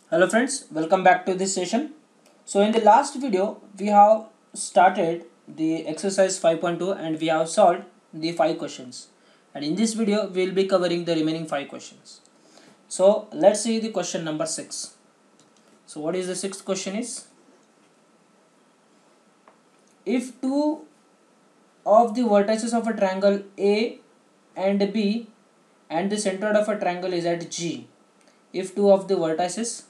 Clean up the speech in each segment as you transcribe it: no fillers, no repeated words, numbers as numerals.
Hello friends, welcome back to this session. So in the last video, we have started the exercise 5.2 and we have solved the 5 questions. And in this video, we will be covering the remaining 5 questions. So let's see the question number 6. So what is the sixth question is? If two of the vertices of a triangle A and B and the center of a triangle is at G, if two of the vertices,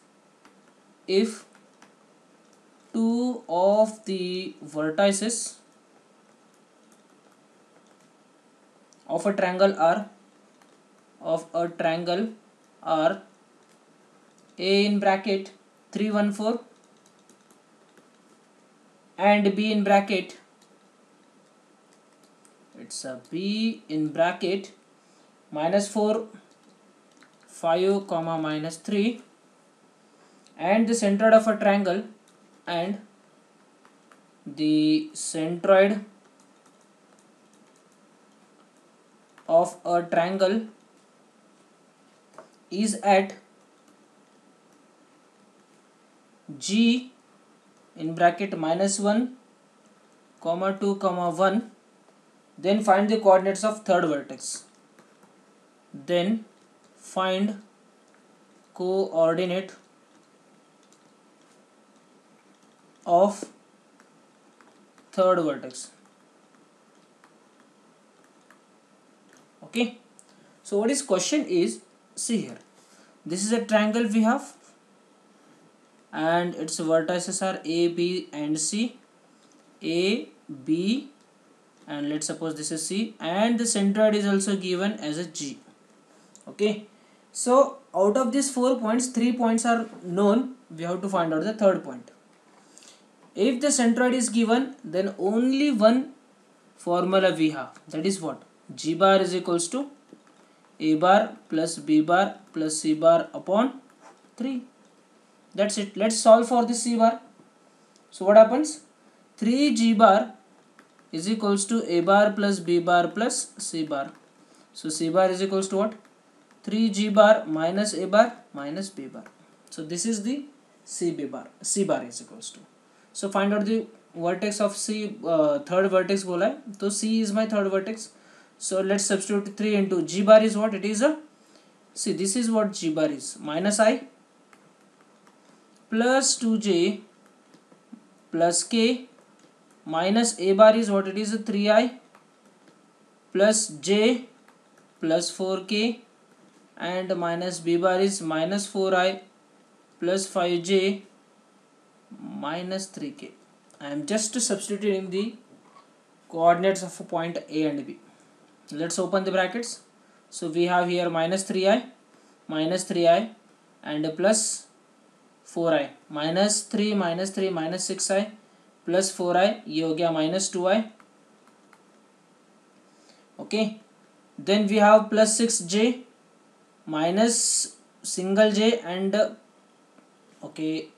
if two of the vertices of a triangle are A in bracket 314 and B in bracket, it's a B in bracket -4 5 comma -3, and the centroid of a triangle and the centroid of a triangle is at G in bracket -1 comma 2 comma 1, then find the coordinates of third vertex. Then find coordinate of third vertex. Okay, so what is question is, see here, this is a triangle we have and its vertices are A, B and C. A, B, and let's suppose this is C, and the centroid is also given as a G. Okay, so out of these 4 points, 3 points are known. We have to find out the third point. If the centroid is given, then only one formula we have, that is what? G bar is equals to A bar plus B bar plus C bar upon 3. That's it. Let's solve for the C bar. So what happens? 3G bar is equals to A bar plus B bar plus C bar. So C bar is equals to what? 3G bar minus A bar minus B bar. So this is the C bar. C bar is equals to. So find out the vertex of C, third vertex bola hai. So C is my third vertex. So let's substitute 3 into G bar is what? It is a, see, this is what G bar is, minus I plus 2J plus K minus A bar is what? It is a 3I plus J plus 4K and minus B bar is minus 4I plus 5J minus 3K. I am just substituting the coordinates of a point A and B. Let's open the brackets. So we have here minus 3I and plus 4I, minus 3 minus 6I plus 4I, ये हो गया minus 2I. Okay, then we have plus 6J minus single J and okay,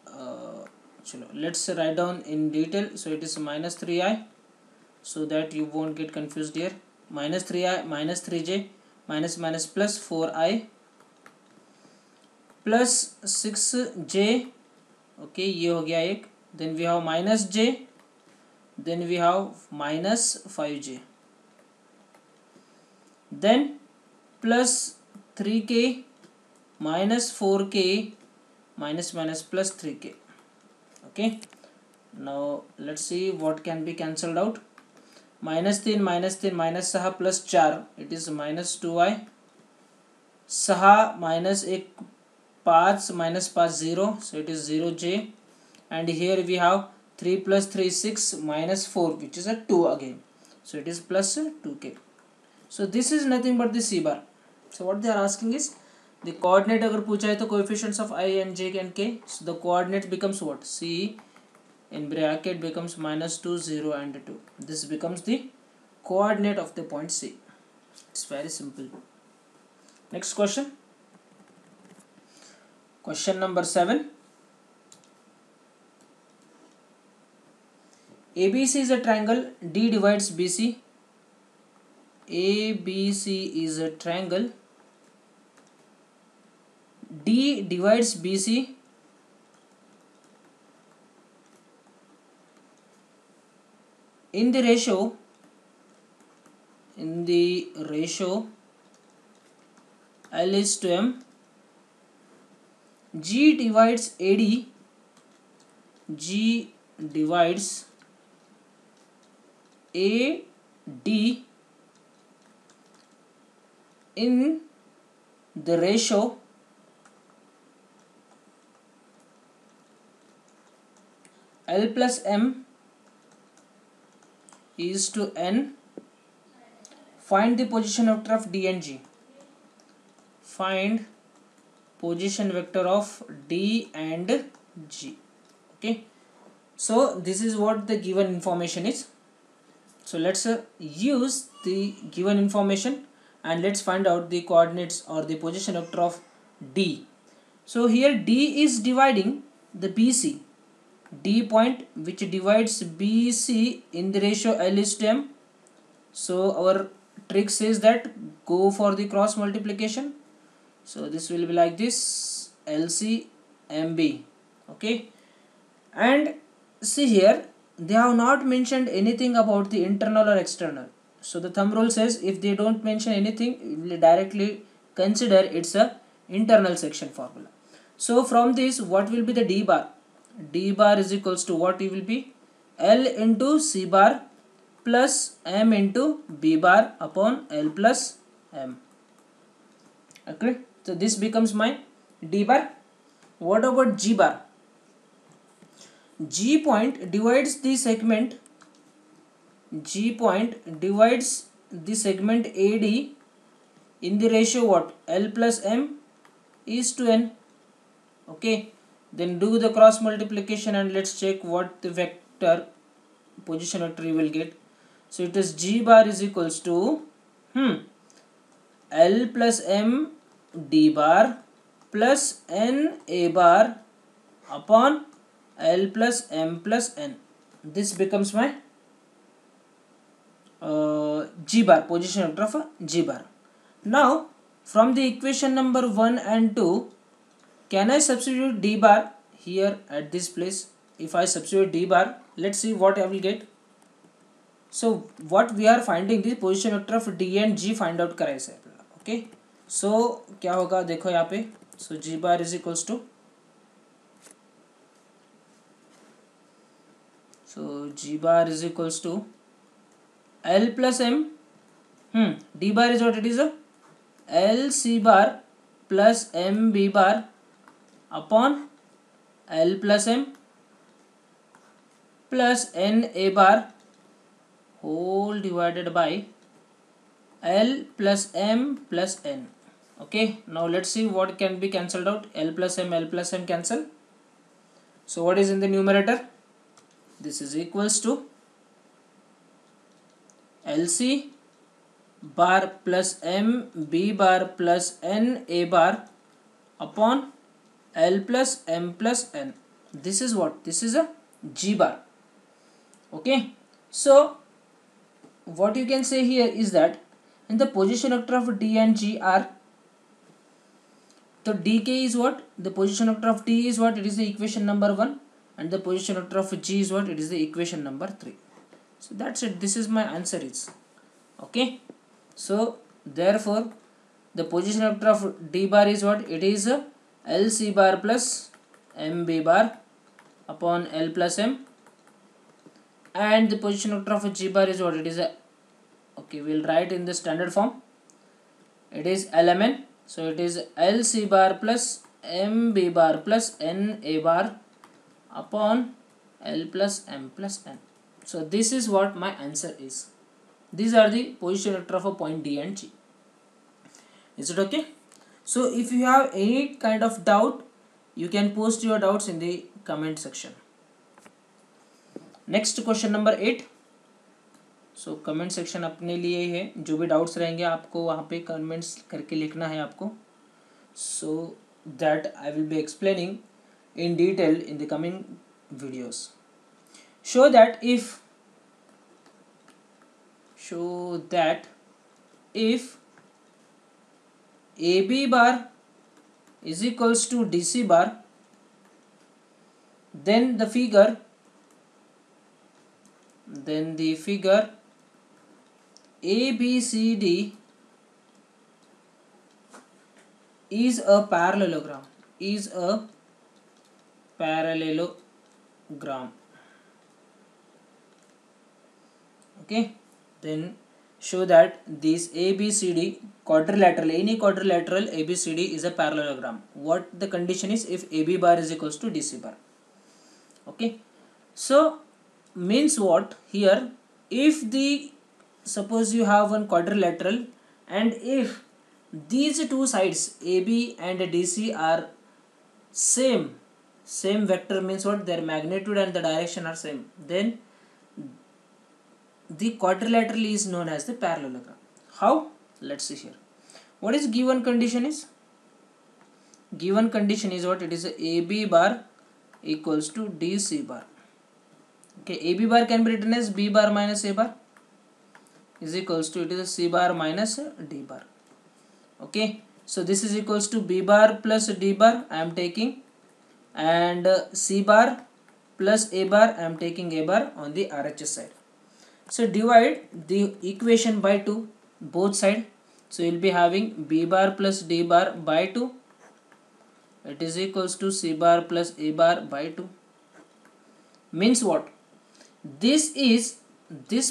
chalo, let's write down in detail. So it is minus 3I, so that you won't get confused here. Minus 3I minus 3J minus minus plus 4I plus 6J. okay, ये हो गया एक. Then we have minus J, then we have minus 5J, then plus 3K minus 4K minus minus plus 3K. Okay, now let's see what can be cancelled out. minus 3 minus 3 minus 6 plus 4, it is minus 2I. 6 minus 1 5 minus 5 0, so it is 0J, and here we have 3 plus 3 6 minus 4, which is a 2 again, so it is plus 2K. So this is nothing but the C bar. So what they are asking is the coordinate. अगर पूछा है तो coefficients of I and J and K, so the coordinate becomes what? C in bracket becomes -2 0 and 2. This becomes the coordinate of the point C. It's very simple. Next question. Question number 7. ABC is a triangle. D divides BC. ABC is a triangle. D divides BC in the ratio L is to M, G divides AD, G divides AD in the ratio L plus M is to N. Find the position vector of D and G. Find position vector of D and G. Okay, so this is what the given information is. So let's use the given information and let's find out the coordinates or the position vector of D. So here D is dividing the BC, D point which divides BC in the ratio L is to M. So our trick says that go for the cross multiplication. So this will be like this, LC MB. Okay, and see here they have not mentioned anything about the internal or external. So the thumb rule says if they don't mention anything, we will directly consider it's a internal section formula. So from this, what will be the D bar? D bar is equals to what it will be? L into C bar plus M into B bar upon L plus M. Okay, so this becomes my D bar. What about G bar? G point divides the segment AD in the ratio what? L plus M is to N. Okay, then do the cross multiplication and let's check what the vector position vector you will get. So it is G bar is equals to L plus M D bar plus N A bar upon L plus M plus N. This becomes my G bar, position vector of G bar. Now from the equation number 1 and 2, can I substitute D bar here at this place? If I substitute D bar, let's see what I will get. So what we are finding, the position vector of D and G find out करायचं है आपल्याला. Okay, so क्या होगा देखो यहाँ पे. So G bar is equals to, so G bar is equals to L plus M. D bar is what it is? L C bar plus M B bar upon L plus M plus N A bar whole divided by L plus M plus N. Okay, now let's see what can be cancelled out. L plus M cancel. So what is in the numerator? This is equals to LC bar plus M B bar plus N A bar upon L plus M plus N. This is what? This is a G bar. Okay, so what you can say here is that in the position vector of D and G are, so dk is what? The position vector of D is what? It is the equation number 1, and the position vector of G is what? It is the equation number 3. So that's it. This is my answer is. Okay, so therefore the position vector of D bar is what? It is LC bar plus MB bar upon L plus M, and the position vector of G bar is what? It is a, okay, we'll write in the standard form. It is LMN. So it is LC bar plus MB bar plus NA bar upon L plus M plus N. So this is what my answer is. These are the position vector of a point D and G. Is it okay? So if you have any kind of doubt, you can post your doubts in the comment section. Next question number 8. So comment section अपने लिए ही है, जो भी doubts रहेंगे आपको वहाँ पे comments करके लिखना है आपको, so that I will be explaining in detail in the coming videos. Show that if AB bar is equals to DC bar, then the figure then the figure ABCD is a parallelogram, is a parallelogram. Okay, then show that this ABCD quadrilateral, any quadrilateral ABCD is a parallelogram. What the condition is? If AB bar is equals to DC bar. Okay, so means what here? If the, suppose you have one quadrilateral, and if these two sides AB and DC are same vector, means what, their magnitude and the direction are same, then the quadrilateral is known as the parallelogram. How? Let's see here. What is given condition is? Given condition is what? It is AB bar equals to DC bar. Okay, AB bar can be written as B bar minus A bar is equals to, it is C bar minus D bar. Okay, so this is equals to B bar plus D bar I am taking, and C bar plus A bar I am taking A bar on the RHS side. So divide the equation by 2 both side. So you will be having B bar plus D bar by 2. It is equals to C bar plus A bar by 2. Means what? This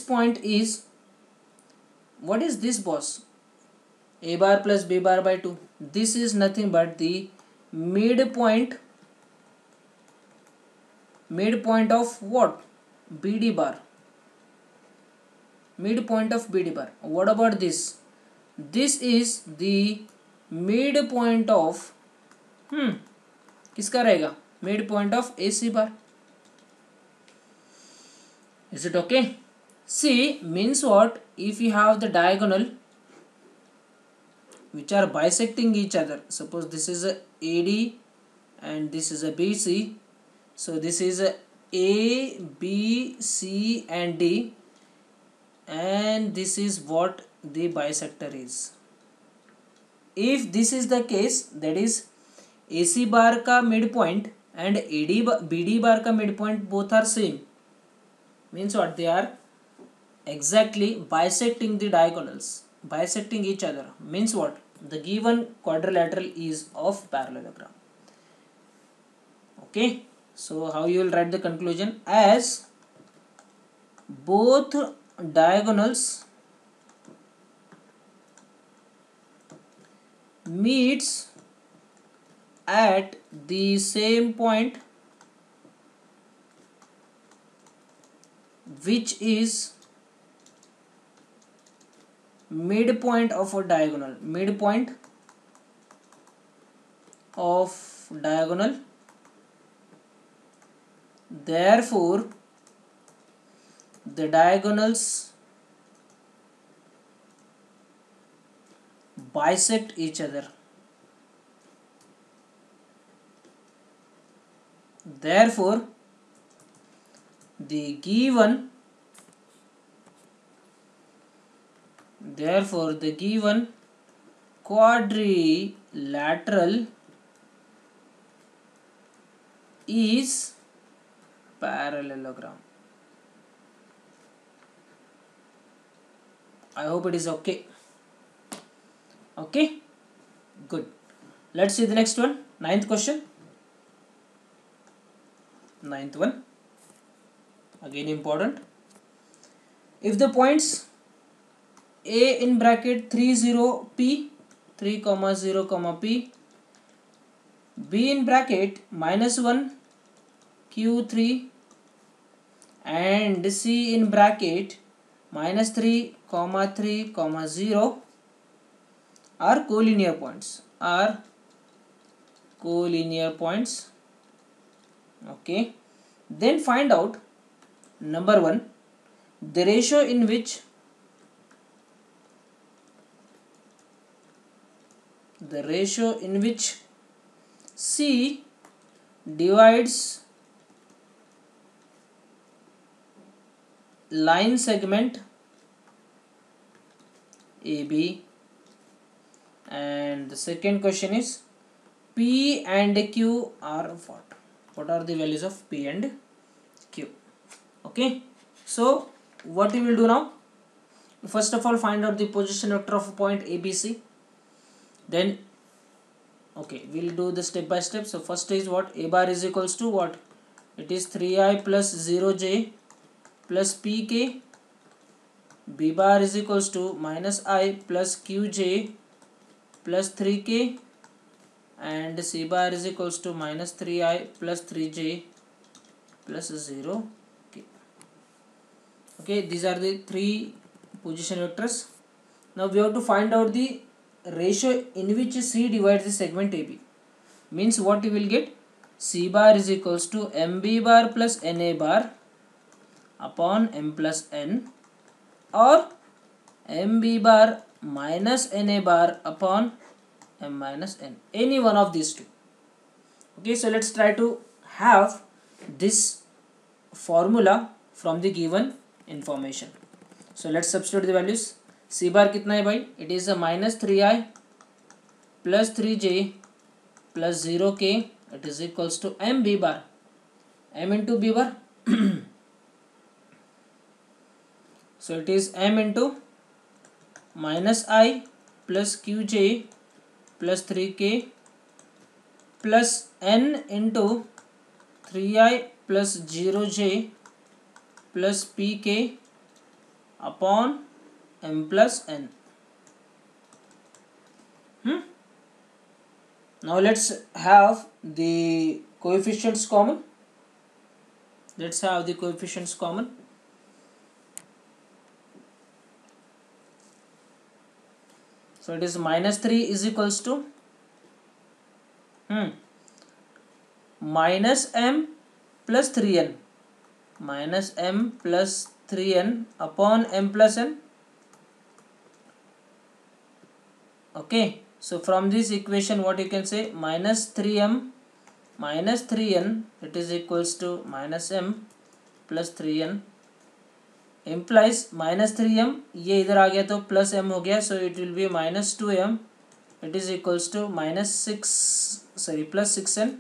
point is, what is this, boss? A bar plus B bar by 2. This is nothing but the midpoint of what? BD bar. Midpoint of BD bar. What about this? This is the midpoint of किसका रहेगा? Midpoint of AC bar. Is it okay? See, means what? If you have the diagonal which are bisecting each other, suppose this is a AD and this is a BC, so this is a A, B, C and D, and this is what the bisector is. If this is the case, that is AC bar ka midpoint and BD bar ka midpoint both are same, means what? They are exactly bisecting the diagonals, bisecting each other, means what? The given quadrilateral is of parallelogram. Okay, so how you will write the conclusion? As both diagonals meets at the same point, which is midpoint of a diagonal, midpoint of diagonal, therefore the diagonals bisect each other, therefore the given quadrilateral is parallelogram. I hope it is okay. Okay, good. Let's see the next one. Ninth question. Ninth one, again important. If the points A in bracket 3 0 P 3 comma 0 comma P, B in bracket -1 Q3 and C in bracket -3 comma 3 comma 0 are collinear points, okay, then find out, number 1, the ratio in which C divides line segment AB, and the second question is P and Q are what? What are the values of P and Q? Okay, So what we will do now, first of all find out the position vector of a point ABC. Then okay, we'll do the step by step. So first is what, a bar is equals to what, it is 3i plus 0j plus pk. B bar is equals to minus I plus qj plus 3k, and C bar is equals to minus 3i plus 3j plus 0k. Okay, these are the three position vectors. Now we have to find out the ratio in which C divides the segment AB. Means what you will get, C bar is equals to MB bar plus NA bar upon M plus N, or MB bar minus NA bar upon M minus N. Any one of these two. Okay, so let's try to have this formula from the given information. So let's substitute the values. C bar कितना है भाई, it is a minus 3i plus 3j plus 0k, it is equals to MB bar, M into B bar. So it is M into minus I plus qj plus 3k plus N into 3i plus 0j plus pk upon M plus N. Now let's have the coefficients common. Let's have the coefficients common. So it is minus 3 is equals to minus m plus 3n, minus m plus 3n upon m plus n. Okay, so from this equation what you can say, minus 3m minus 3n, it is equals to minus m plus 3n, implies minus 3m, ये इधर आ गया तो plus m हो गया, so it will be minus 2m, it is equals to minus 6 plus 6n,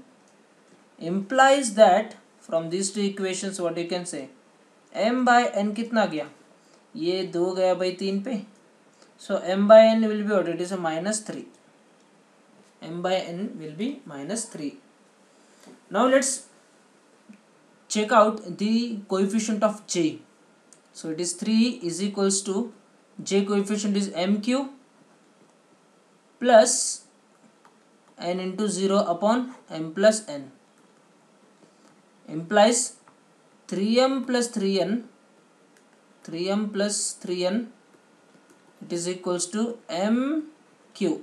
implies that from these two equations what you can say, m by n कितना गया, ये 2 गया भाई 3 पे, so m by n will be what, it is a minus 3, m by n will be minus 3. Now let's check out the coefficient of j. So it is 3 is equals to, j coefficient is mq plus n into 0 upon m plus n, implies 3m plus 3n, 3m plus 3n, it is equals to mq.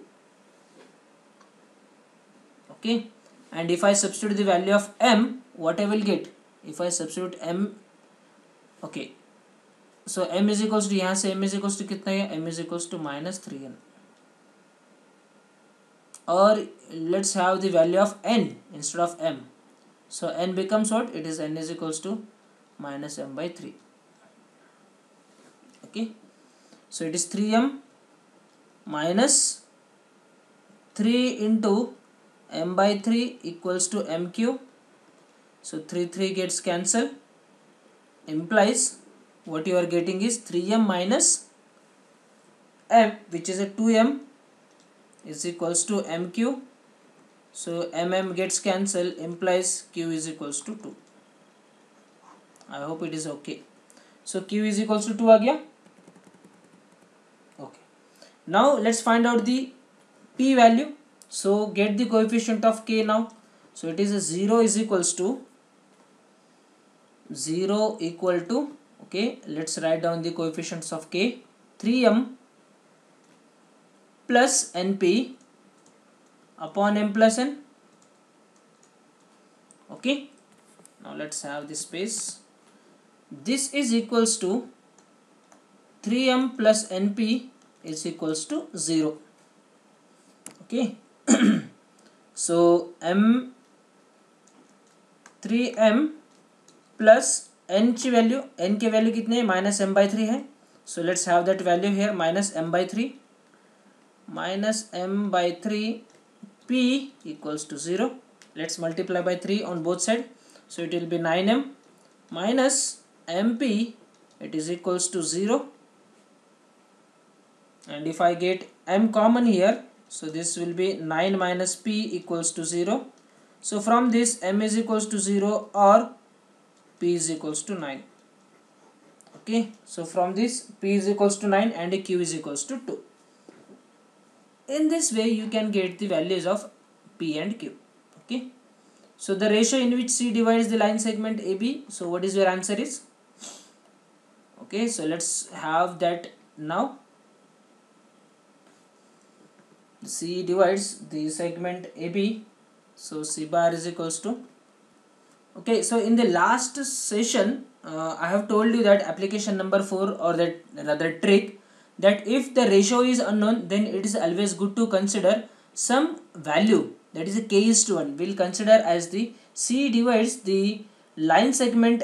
Okay, and if I substitute the value of m, what I will get, if I substitute m, okay, so m is equals to, यहाँ से m is equals to कितना है, m is equals to minus 3n, or let's have the value of n instead of m, so n becomes what, it is n is equals to minus m by 3. Okay, so it is 3m minus 3 into m by 3 equals to mq, so 3 gets cancelled, implies what you are getting is 3m minus m, which is a 2m, is equals to mq, so mm gets cancelled, implies q is equals to 2. I hope it is okay. So q is equals to 2 आ गया. Okay, now let's find out the p value. So get the coefficient of k now. So it is a 0 is equals to, 0 equal to, okay, let's write down the coefficients of k, 3m plus np upon m plus n. Okay, now let's have the space. This is equals to 3m plus np is equals to 0. Okay, so m 3m plus n की value, n की value कितनी है, minus m by 3 है, so let's have that value here, minus m by 3, minus m by 3, p equals to 0, let's multiply by 3 on both sides, so it will be 9m minus mp it is equals to 0, and if I get m common here, so this will be 9 minus p equals to 0. So from this m is equals to 0 or p is equals to 9. Okay, so from this p is equals to 9 and q is equals to 2. In this way you can get the values of p and q. Okay, so the ratio in which c divides the line segment AB, so what is your answer is? Okay, so let's have that now. C divides the segment AB, so C bar is equals to, okay, so in the last session I have told you that application number 4, or that rather trick, that if the ratio is unknown, then it is always good to consider some value, that is a k is to 1. We'll consider as the C divides the line segment.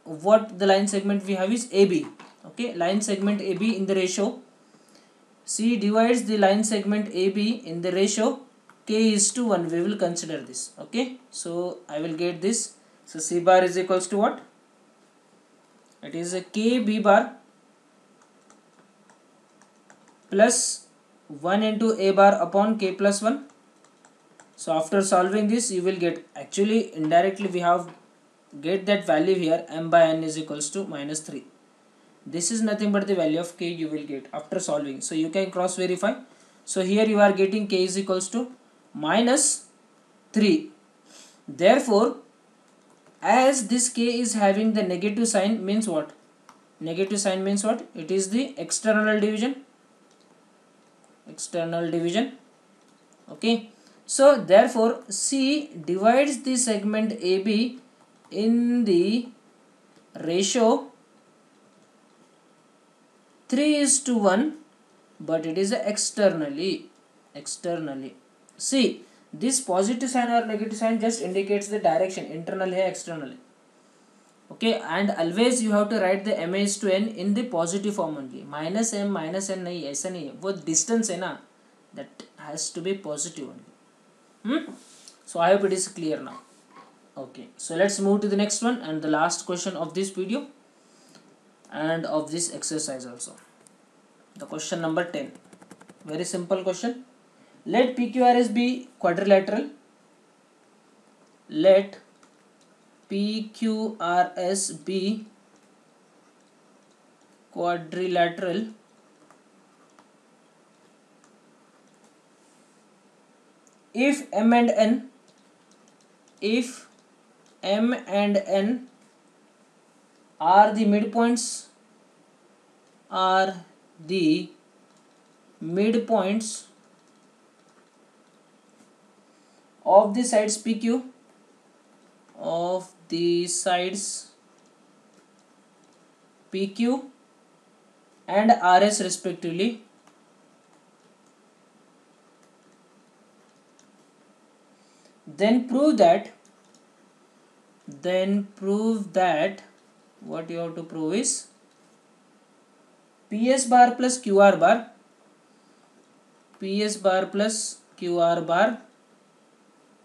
What the line segment we have is AB. Okay, line segment AB in the ratio, C divides the line segment AB in the ratio k is to 1. We will consider this. Okay, so I will get this. So C bar is equals to what? It is a k b bar plus 1 into a bar upon k plus 1. So after solving this, you will get, actually indirectly we have get that value here, m by n is equals to minus 3. This is nothing but the value of k you will get after solving. So you can cross verify. So here you are getting k is equals to minus 3. Therefore, as this k is having the negative sign, means what? Negative sign means what? It is the external division. External division. Okay. So therefore, C divides the segment AB in the ratio 3 is to 1, but it is externally. See, this positive sign or negative sign just indicates the direction, internal है, externally. Okay, and always you have to write the m is to n in the positive form only. Minus m minus n नहीं, ऐसा नहीं है, वो distance है ना, that has to be positive only. So I hope it is clear now. Okay, so let's move to the next one and the last question of this video and of this exercise also. The question number 10. Very simple question. Let PQRS be quadrilateral. Let PQRS be quadrilateral if M and N are the midpoints of the sides PQ and RS respectively. Then prove that what you have to prove is PS bar plus QR bar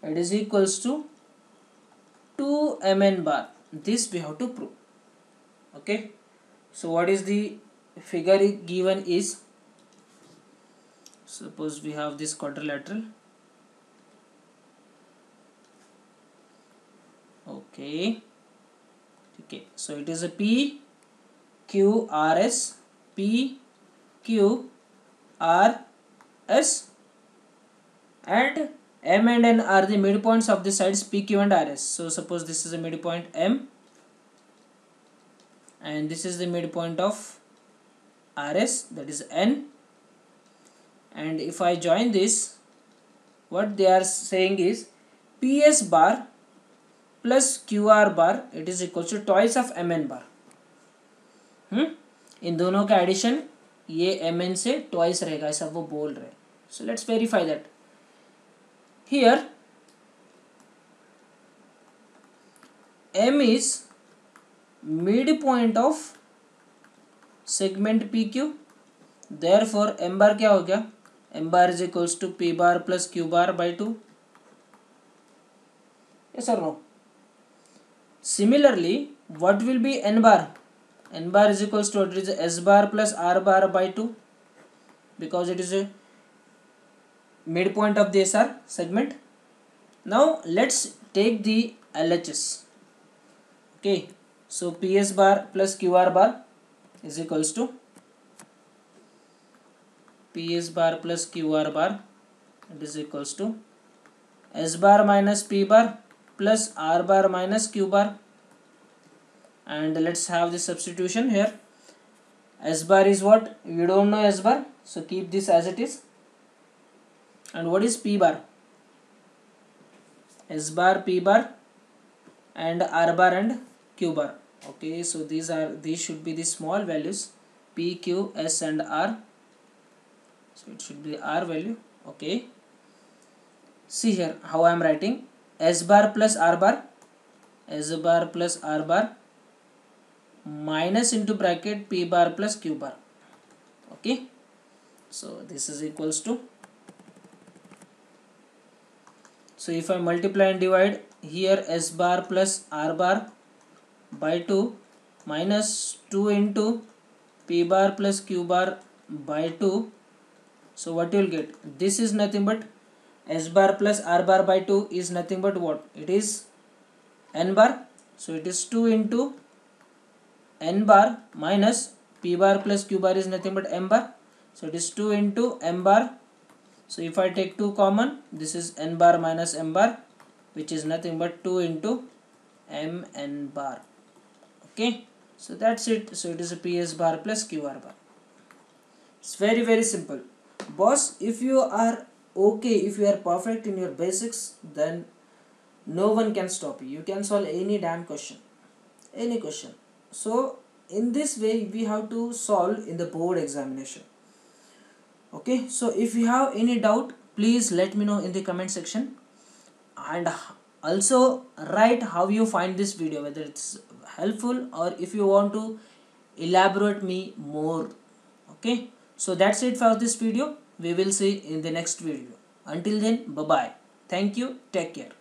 it is equals to 2 mn bar. This we have to prove. Okay, so what is the figure given is, suppose we have this quadrilateral. Okay, so it is a PQRS and M and N are the midpoints of the sides PQ and RS. So suppose this is a midpoint M and this is the midpoint of RS, that is N, and if I join this, what they are saying is PS bar plus QR bar it is equal to twice of MN bar. इन दोनों का addition ये MN से twice रहेगा, ऐसा वो बोल रहे हैं. So let's verify that. Here M is midpoint of segment PQ, therefore M bar क्या हो गया? M bar is equals to P bar plus Q bar by 2. Yes or no? Similarly, what will be N bar? n bar is equals to, it is s bar plus r bar by 2, because it is a midpoint of the SR segment. Now let's take the LHS. Okay, so PS bar plus QR bar is equals to PS bar plus QR bar, it is equals to S bar minus P bar plus R bar minus Q bar. And let's have the substitution here. S bar is what? We don't know S bar, so keep this as it is. And what is P bar? S bar, P bar, and R bar and Q bar. Okay, so these should be the small values, P, Q, S and R. So it should be R value. Okay, see here how I am writing. S bar plus R bar, S bar plus R bar, minus into bracket P bar plus Q bar. Okay, so this is equals to, so if I multiply and divide here, S bar plus R bar by 2 minus 2 into P bar plus Q bar by 2. So what you will get? This is nothing but S bar plus R bar by 2 is nothing but what? It is N bar. So it is 2 into N bar minus P bar plus Q bar is nothing but M bar. So it is 2 into M bar. So if I take 2 common, this is N bar minus M bar, which is nothing but 2 into Mn bar. Okay, so that's it. So it is a PS bar plus QR bar. It's very, very simple. Boss, if you are okay, if you are perfect in your basics, then no one can stop you. You can solve any damn question. Any question. So in this way, we have to solve in the board examination. Okay, so if you have any doubt, please let me know in the comment section, and also write how you find this video, whether it's helpful or if you want to elaborate me more. Okay, so that's it for this video. We will see in the next video. Until then, bye bye. Thank you. Take care.